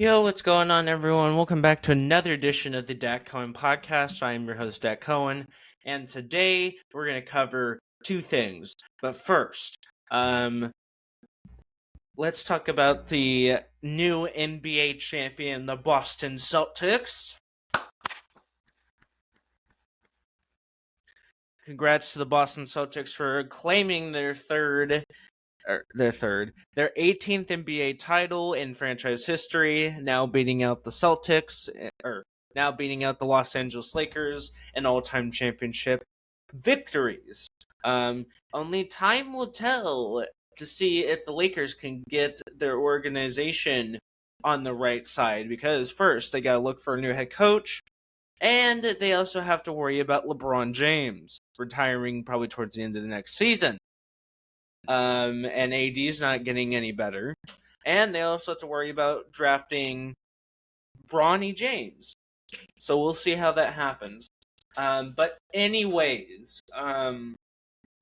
Yo, what's going on, everyone? Welcome back to another edition of the Dak Cohen podcast. I'm your host, Dak Cohen, and today we're going to cover two things. But first, let's talk about the new NBA champion, the Boston Celtics. Congrats to the Boston Celtics for claiming their 18th NBA title in franchise history, now beating out the Celtics, now beating out the Los Angeles Lakers in all-time championship victories. Only time will tell to see if the Lakers can get their organization on the right side, because first they gotta look for a new head coach, and they also have to worry about LeBron James retiring probably towards the end of the next season. And AD's not getting any better. And they also have to worry about drafting Bronny James. So we'll see how that happens. But anyways,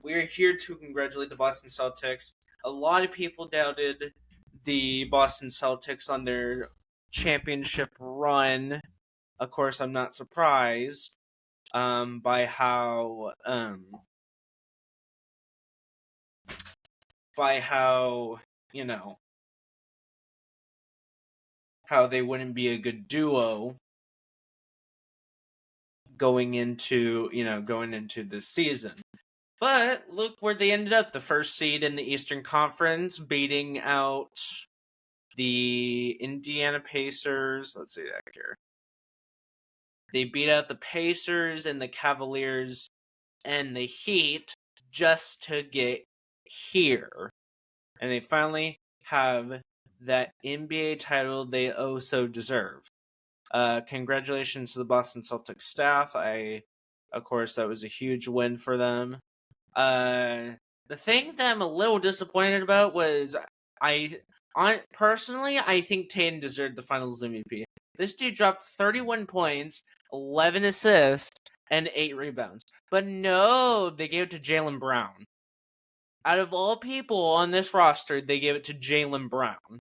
we're here to congratulate the Boston Celtics. A lot of people doubted the Boston Celtics on their championship run. Of course, I'm not surprised by how how they wouldn't be a good duo going into this season. But look where they ended up, the first seed in the Eastern Conference, beating out the Indiana Pacers. Let's see that here. They beat out the Pacers and the Cavaliers and the Heat just to get here. And they finally have that NBA title they so deserve. Congratulations to the Boston Celtics staff. Of course, that was a huge win for them. The thing that I'm a little disappointed about was personally, I think Tatum deserved the Finals MVP. This dude dropped 31 points, 11 assists, and 8 rebounds. But no, they gave it to Jaylen Brown. Out of all people on this roster, they gave it to Jaylen Brown.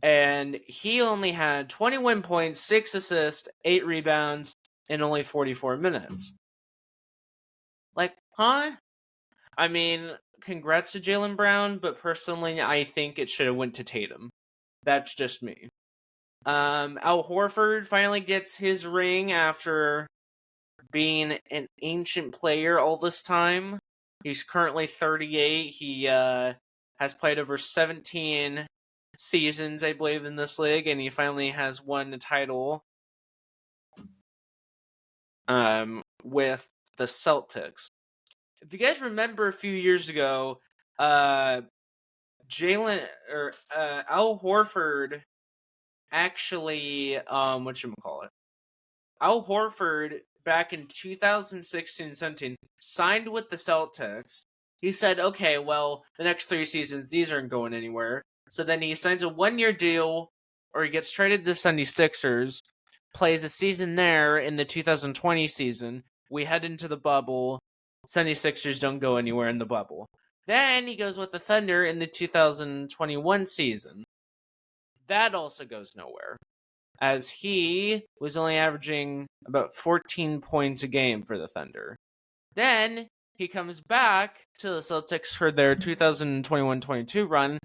And he only had 21 points, 6 assists, 8 rebounds, in only 44 minutes. Like, huh? I mean, congrats to Jaylen Brown, but personally, I think it should have went to Tatum. That's just me. Al Horford finally gets his ring after being an ancient player all this time. He's currently 38. He has played over 17 seasons, I believe, in this league, and he finally has won a title with the Celtics. If you guys remember a few years ago, Al Horford actually, Al Horford back in 2016-17 signed with the Celtics. He said, okay, well, the next 3 seasons, these aren't going anywhere. So then he signs a 1-year deal, or he gets traded to the 76ers, plays a season there in the 2020 season. We head into the bubble. 76ers don't go anywhere in the bubble. Then he goes with the Thunder in the 2021 season. That also goes nowhere, as he was only averaging about 14 points a game for the Thunder. Then he comes back to the Celtics for their 2021-22 run,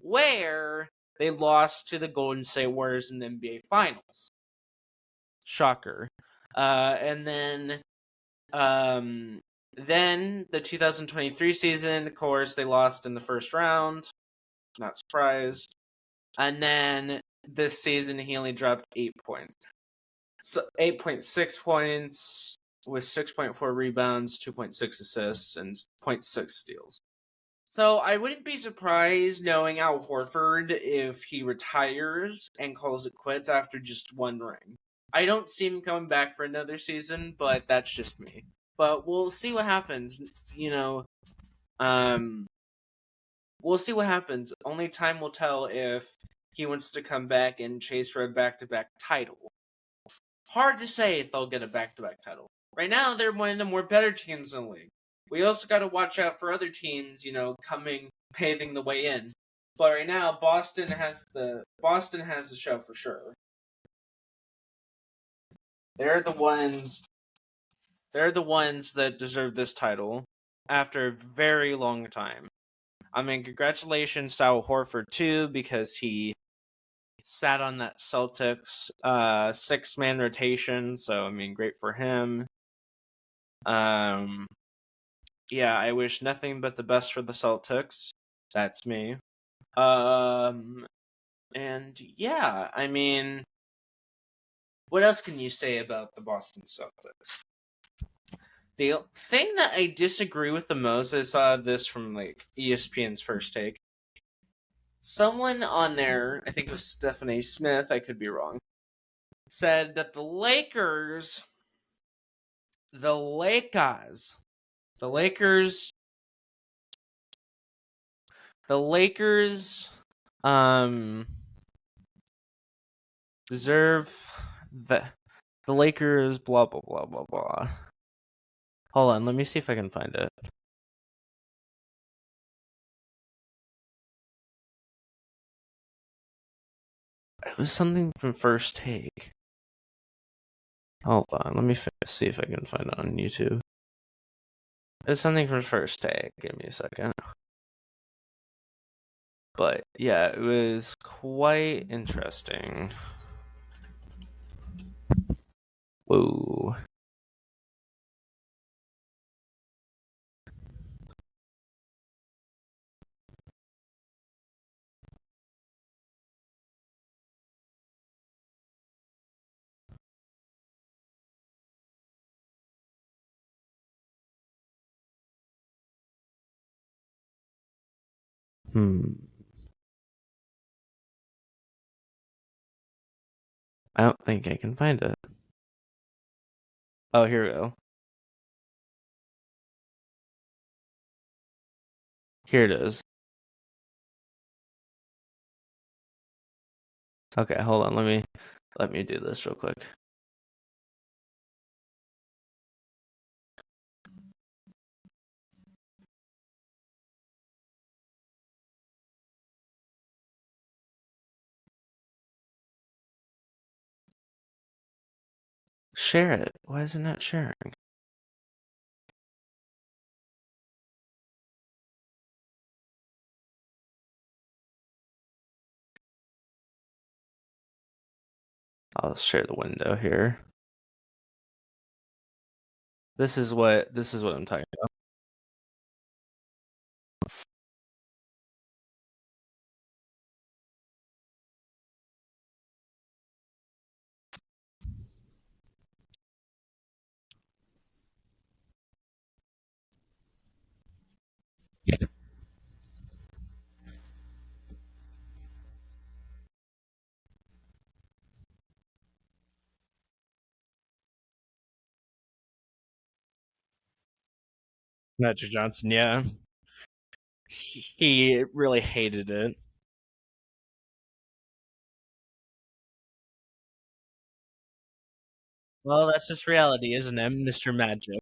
where they lost to the Golden State Warriors in the NBA Finals. Shocker. And then the 2023 season, of course, they lost in the first round. Not surprised. And then this season, he only dropped 8 points. So 8.6 points with 6.4 rebounds, 2.6 assists, and 0.6 steals. So I wouldn't be surprised knowing Al Horford if he retires and calls it quits after just 1 ring. I don't see him coming back for another season, but that's just me. But we'll see what happens. We'll see what happens. Only time will tell if he wants to come back and chase for a back-to-back title. Hard to say if they'll get a back-to-back title. Right now, they're one of the more better teams in the league. We also got to watch out for other teams, coming paving the way in. But right now, Boston has the show for sure. They're the ones. They're the ones that deserve this title after a very long time. I mean, congratulations to Al Horford too, because he sat on that Celtics 6-man rotation. So I mean, great for him. Um, yeah, I wish nothing but the best for the Celtics. That's me. And yeah, I mean, what else can you say about the Boston Celtics? The thing that I disagree with the most, I saw this from like ESPN's First Take. Someone on there, I think it was Stephanie Smith, I could be wrong, said that the Lakers, the Lakers, the Lakers, um, deserve the Lakers. Blah blah blah blah blah. Hold on, let me see if I can find it. It was something from First Take. Hold on, let me see if I can find it on YouTube. It's something from First Take. Give me a second. But yeah, it was quite interesting. Whoa. I don't think I can find it. Oh, here we go. Here it is. Okay, hold on. Let me do this real quick. Share it. Why is it not sharing? I'll share the window here. This is what I'm talking about. Magic Johnson, yeah. He really hated it. Well, that's just reality, isn't it, Mr. Magic?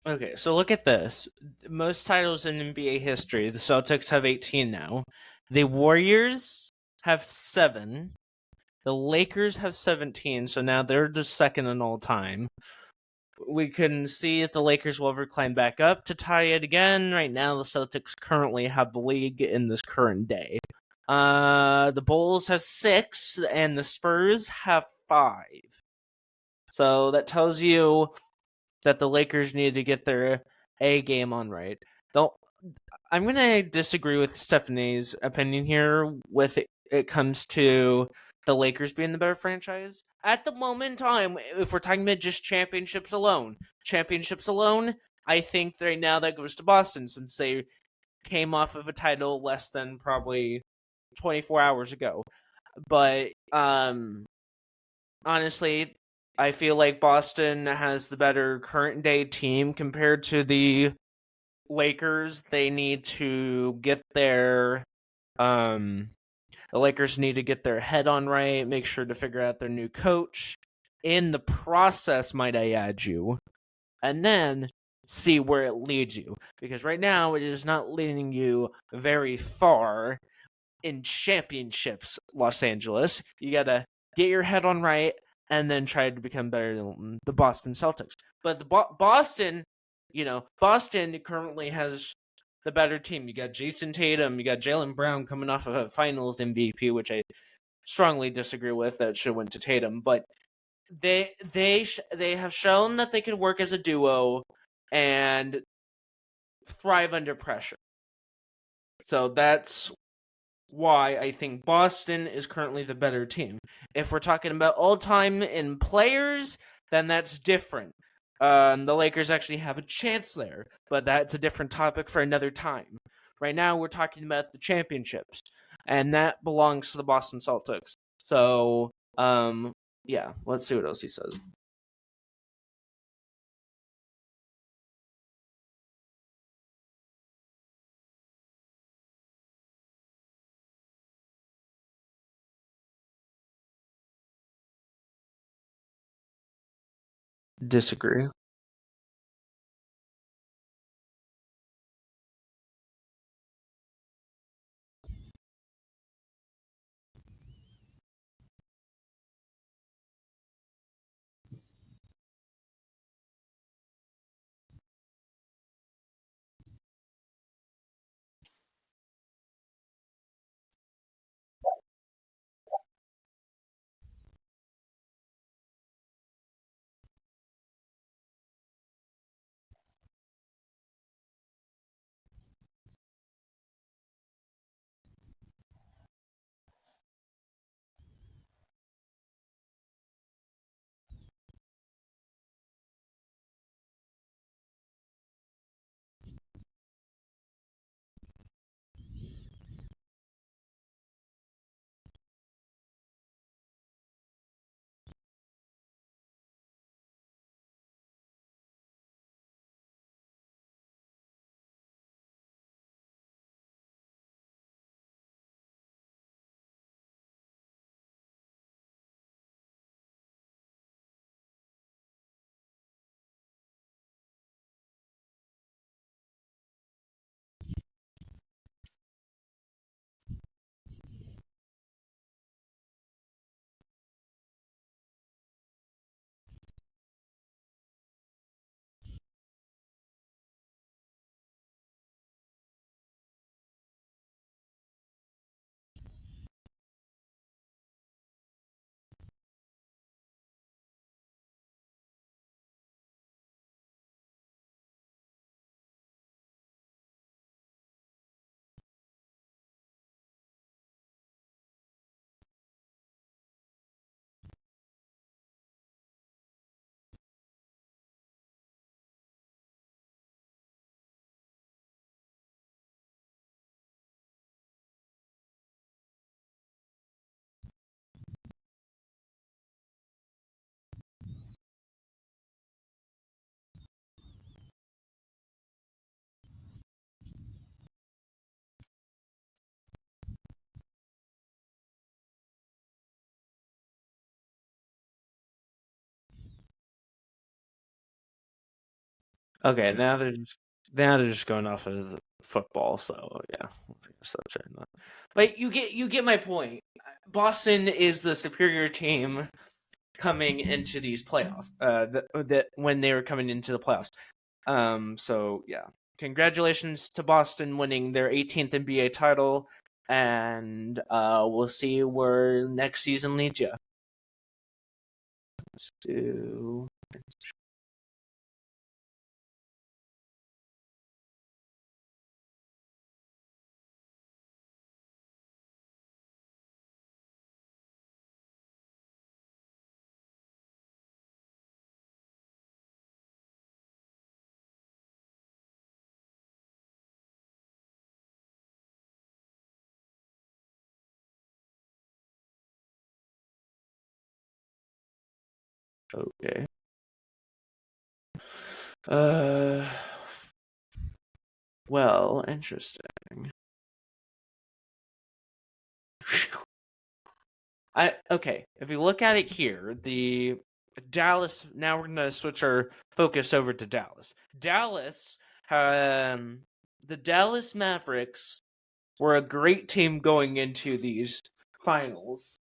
Okay, so look at this. Most titles in NBA history, the Celtics have 18 now. The Warriors have 7. The Lakers have 17, so now they're just second in all time. We can see if the Lakers will ever climb back up to tie it again. Right now, the Celtics currently have the league in this current day. The Bulls have 6, and the Spurs have 5. So that tells you that the Lakers need to get their A game on right. Though I'm going to disagree with Stephanie's opinion here with it comes to the Lakers being the better franchise. At the moment in time, if we're talking about just championships alone, I think right now that goes to Boston since they came off of a title less than probably 24 hours ago. But honestly, I feel like Boston has the better current day team compared to the Lakers. They need to get their the Lakers need to get their head on right, make sure to figure out their new coach. In the process, might I add you, and then see where it leads you. Because right now it is not leading you very far in championships, Los Angeles. You gotta get your head on right and then try to become better than the Boston Celtics. But the Boston, Boston currently has the better team. You got Jason Tatum, you got Jaylen Brown coming off of a Finals MVP, which I strongly disagree with. That should have went to Tatum, but they have shown that they can work as a duo and thrive under pressure. So that's why I think Boston is currently the better team. If we're talking about all time in players, then that's different. The Lakers actually have a chance there, but that's a different topic for another time. Right now, we're talking about the championships, and that belongs to the Boston Celtics. So, yeah, let's see what else he says. Disagree. Okay, now they're just going off of the football, so yeah. But you get my point. Boston is the superior team coming into these playoffs. That when they were coming into the playoffs. So yeah, congratulations to Boston winning their 18th NBA title, and we'll see where next season leads you. Let's do. Okay. Uh. Well, interesting. Okay. If you look at it here, the Dallas. Now we're gonna switch our focus over to Dallas. The Dallas Mavericks were a great team going into these finals.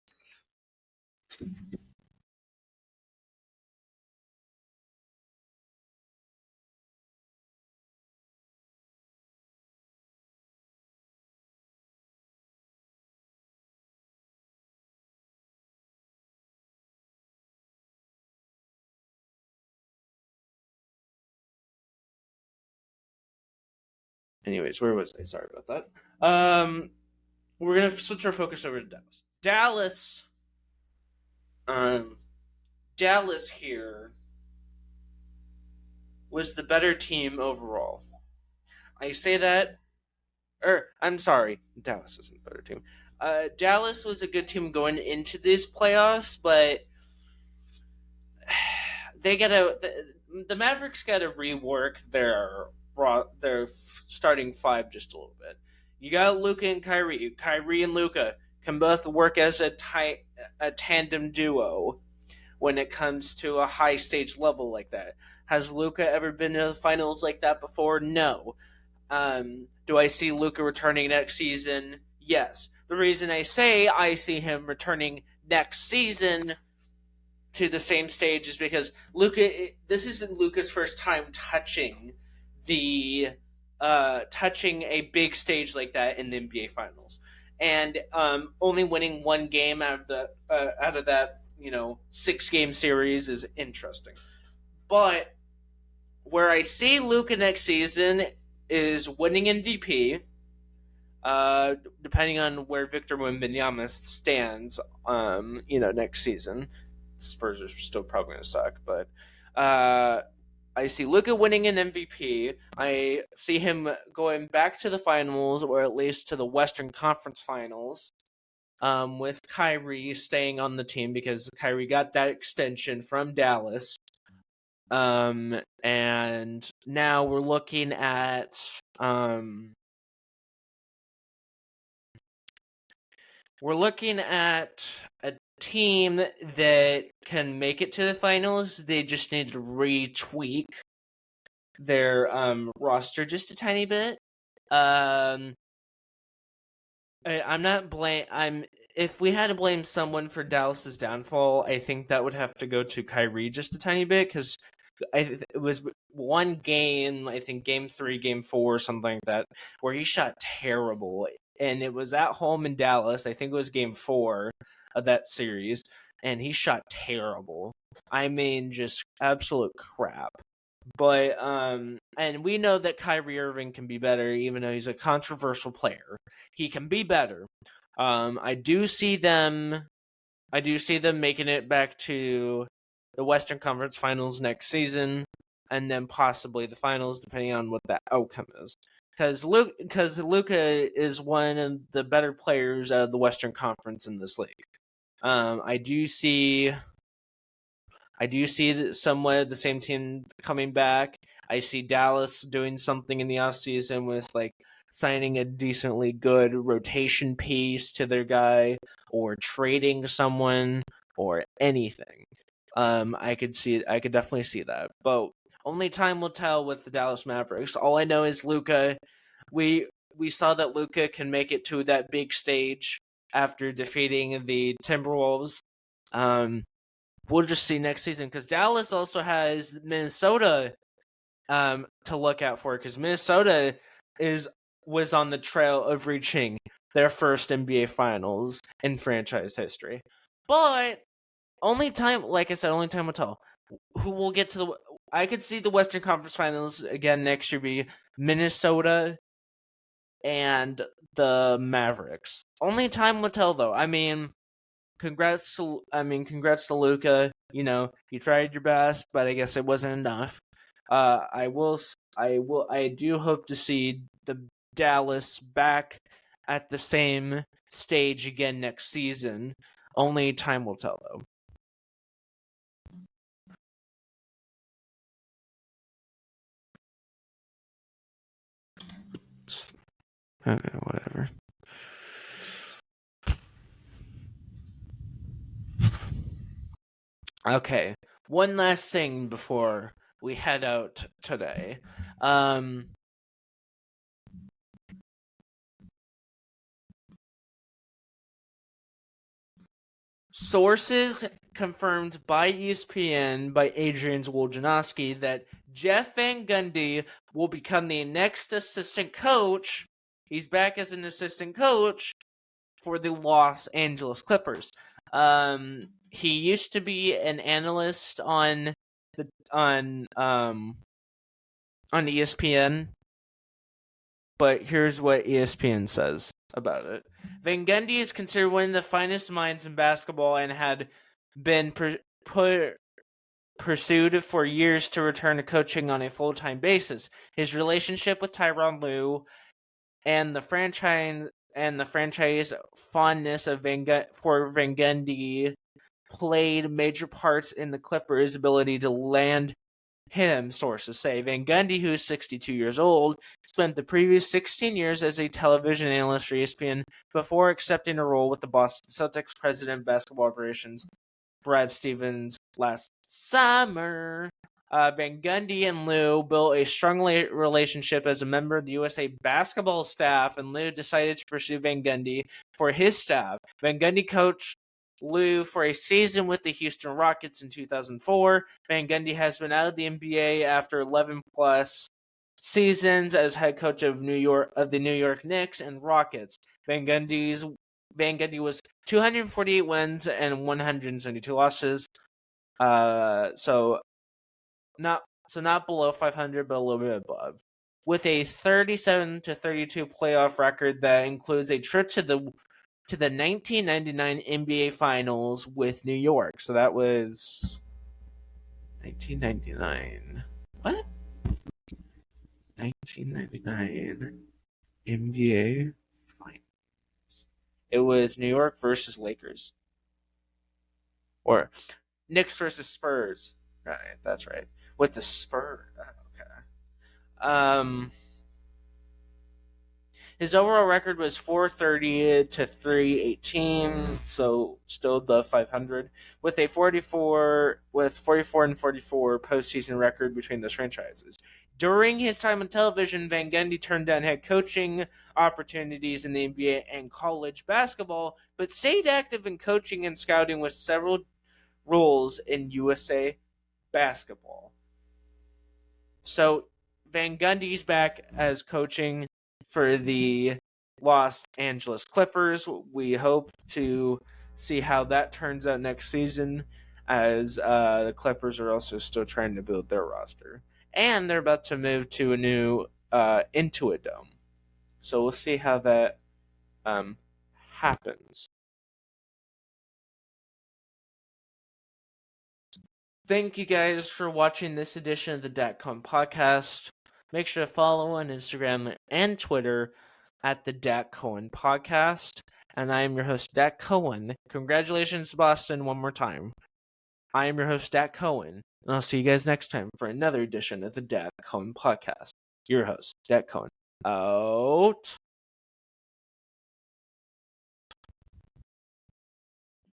Anyways, where was I? Sorry about that. We're gonna switch our focus over to Dallas. Um, Dallas here was the better team overall. I say that, I'm sorry, Dallas isn't a better team. Dallas was a good team going into these playoffs, but they gotta the Mavericks gotta rework their starting five just a little bit. You got Luka and Kyrie. Kyrie and Luka can both work as a tandem duo when it comes to a high stage level like that. Has Luka ever been to the finals like that before? No. Do I see Luka returning next season? Yes. The reason I say I see him returning next season to the same stage is because this isn't Luka's first time the touching a big stage like that in the NBA Finals, and only winning one game out of that 6-game series is interesting. But where I see Luka next season is winning MVP. Depending on where Victor Wembanyama stands, next season, Spurs are still probably gonna suck. But I see Luka winning an MVP. I see him going back to the finals, or at least to the Western Conference Finals, with Kyrie staying on the team because Kyrie got that extension from Dallas. And now we're looking at a team that can make it to the finals. They just need to retweak their roster just a tiny bit. I'm not blame. I'm If we had to blame someone for Dallas's downfall, I think that would have to go to Kyrie just a tiny bit because it was one game. I think game 3, game 4, something like that, where he shot terrible, and it was at home in Dallas. I think it was game 4 of that series, and he shot terrible. I mean, just absolute crap. But and we know that Kyrie Irving can be better, even though he's a controversial player. He can be better. I do see them. I do see them making it back to the Western Conference Finals next season, and then possibly the finals, depending on what that outcome is. Because Luka is one of the better players out of the Western Conference in this league. I do see that somewhat the same team coming back. I see Dallas doing something in the offseason with like signing a decently good rotation piece to their guy or trading someone or anything. I could definitely see that. But Only time will tell with the Dallas Mavericks. All I know is Luka. We saw that Luka can make it to that big stage after defeating the Timberwolves. We'll just see next season, because Dallas also has Minnesota to look out for, because Minnesota was on the trail of reaching their first NBA Finals in franchise history. But only time, like I said, only time will tell. Who will get to the? I could see the Western Conference Finals again next year be Minnesota and the Mavericks. Only time will tell, though. Congrats to Luka. You tried your best, but I guess it wasn't enough. I do hope to see the Dallas back at the same stage again next season. Only time will tell, though. Okay, whatever. Okay, one last thing before we head out today. Sources confirmed by ESPN by Adrian Wojnarowski that Jeff Van Gundy will become the next assistant coach. He's back as an assistant coach for the Los Angeles Clippers. He used to be an analyst on ESPN, but here's what ESPN says about it. Van Gundy is considered one of the finest minds in basketball and had been pursued for years to return to coaching on a full-time basis. His relationship with Tyronn Lue and the franchise fondness for Van Gundy played major parts in the Clippers' ability to land him, sources say. Van Gundy, who is 62 years old, spent the previous 16 years as a television analyst for ESPN before accepting a role with the Boston Celtics president of basketball operations, Brad Stevens, last summer. Van Gundy and Lue built a strong relationship as a member of the USA basketball staff, and Lue decided to pursue Van Gundy for his staff. Van Gundy coached Lue for a season with the Houston Rockets in 2004. Van Gundy has been out of the NBA after 11 plus seasons as head coach of the New York Knicks and Rockets. Van Gundy was 248 wins and 172 losses. So not below 500, but a little bit above. With a 37-32 playoff record that includes a trip to the 1999 NBA Finals with New York. So that was 1999. What? 1999 NBA Finals. It was New York versus Lakers. Or Knicks versus Spurs. Right, that's right. With the Spurs. Okay. His overall record was 430 to 318, so still above 500, with 44 and 44 postseason record between those franchises. During his time on television, Van Gundy turned down head coaching opportunities in the NBA and college basketball, but stayed active in coaching and scouting with several roles in USA basketball. So Van Gundy's back as coaching for the Los Angeles Clippers. We hope to see how that turns out next season, as the Clippers are also still trying to build their roster. And they're about to move to a new Intuit Dome. So we'll see how that happens. Thank you guys for watching this edition of the DatCon podcast. Make sure to follow on Instagram and Twitter at the Dat Cohen podcast. And I am your host, Dat Cohen. Congratulations, Boston, one more time. I am your host, Dat Cohen, and I'll see you guys next time for another edition of the Dat Cohen podcast. Your host, Dat Cohen. Out.